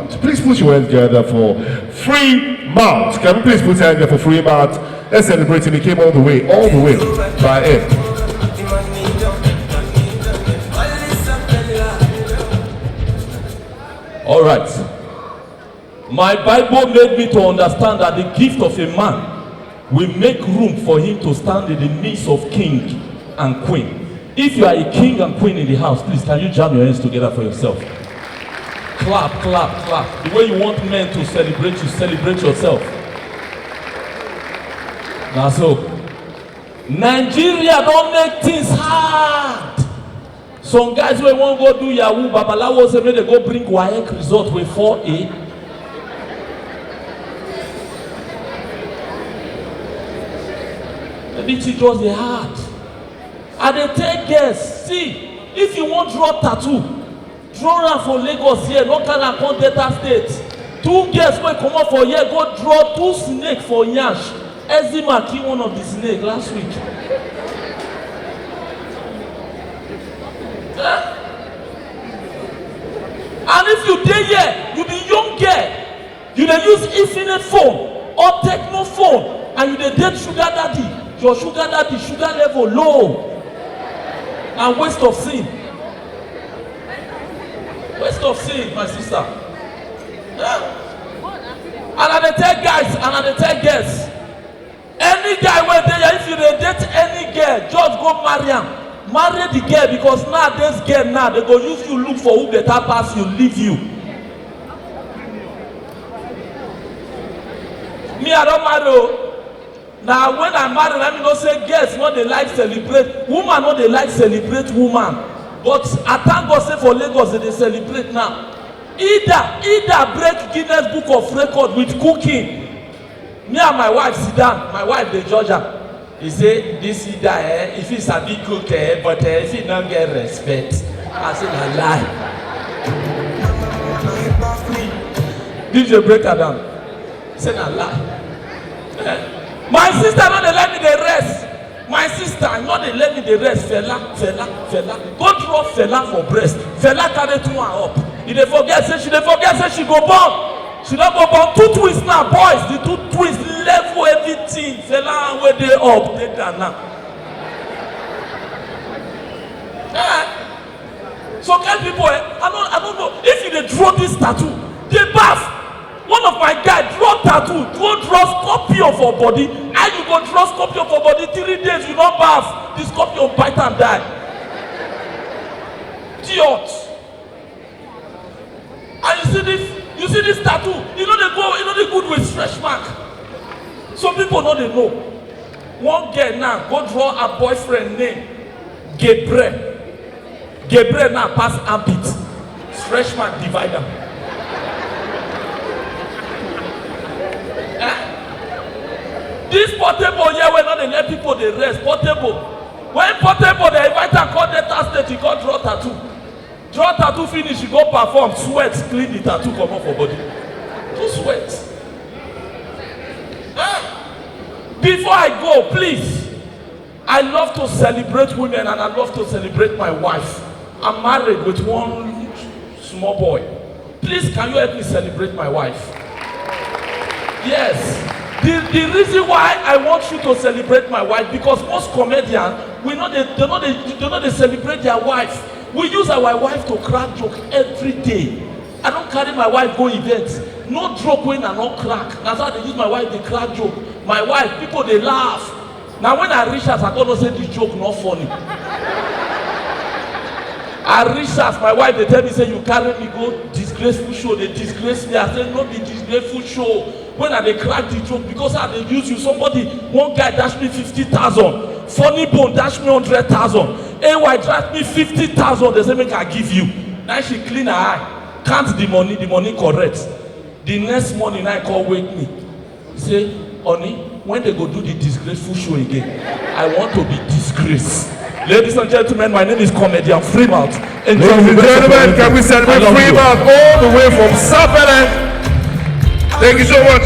Fremont. Please put your hands together for Fremont. Can we please put your hands together for Fremont? Let's celebrate him. He came all the way by air. All right. My Bible made me to understand that the gift of a man will make room for him to stand in the midst of king and queen. If you are a king and queen in the house, please can you jam your hands together for yourself? Clap, clap, clap. The way you want men to celebrate, you celebrate yourself. Now so, Nigeria don't make things hard. Some guys wey wan go do Yahoo, Babalawo say make they go bring WAEC result with 4A. The big thing just dey hard. And they take guess. See, if you want draw tattoo, draw am for Lagos here, no carry am come Delta State. 2 girls wey comot for here go draw 2 snake for Nyash. Eczema kill one of the snake last week. And if you dey here, you be young girl, you dey use infinite phone or techno phone, and you dey date sugar daddy, your sugar daddy sugar level low, and waste of sin, my sister. And I dey tell guys and I dey tell girls, any guy wey dey here, if you dey date any girl, just go marry am. Marry the girl, because now this girl now they go use you look for who better pass you, leave you. Me I don't marry. Now when I marry, let me know say girls no dey like celebrate, woman no dey like celebrate woman. But I thank God say for Lagos they celebrate now. Either break Guinness Book of Record with cooking. Me and my wife sit down, my wife dey judge her. He say this either if he sabi cook but if he don't get respect, I say na lie. DJ break her down. Say na lie. My sister no dey let me dey rest. My sister no dey let me dey rest. Fela. Go draw Fela for breast. Fela carry 2 and up. She dey forget say she go born. She don go born 2 twins now, boys. The 2 twins level everything. Fela wey dey up, dey down now. So kind people, I don't know if you dey draw this tattoo, dey baff. One of my guys draw tattoo, draw scorpion for body. How you go draw scorpion for body? 3 days you don't baff. The scorpion bite and die. Idiot. And you see this tattoo, you know they good with stretch mark. Some people know they know. One girl now go draw a boyfriend name Gabriel now pass armpit. Stretch mark divider. This portable here wey no dey let people dey rest. Portable. When portable they invite am come Delta State, you go draw tattoo. Draw tattoo finish, you go perform, sweat, clean the tattoo, come off for body. To sweat. Before I go, please, I love to celebrate women and I love to celebrate my wife. I'm married with 1 small boy. Please, can you help me celebrate my wife? Yes. The reason why I want you to celebrate my wife, because most comedians, they know they celebrate their wife. We use our wife to crack joke every day. I don't carry my wife go events. No joke when I not crack. That's how they use my wife, they crack joke. My wife, people they laugh. Now when I reach us, I don't say this joke not funny. I reach us, my wife, they tell me, say, you carry me go disgraceful show. They disgrace me. I say, no be disgraceful show. When I they crack the joke, because I they use you. Somebody, one guy dash me 50,000. FunnyBone dash me 100,000. AY dash me 50,000. They say, make I give you. Now she clean her eye. Count the money correct. The next morning, I call wake me. Say, honey, when they go do the disgraceful show again, I want to be disgraced. Ladies and gentlemen, my name is Comedian Fremont. Ladies and gentlemen, can we celebrate Fremont all the way from South Island? Thank you so much.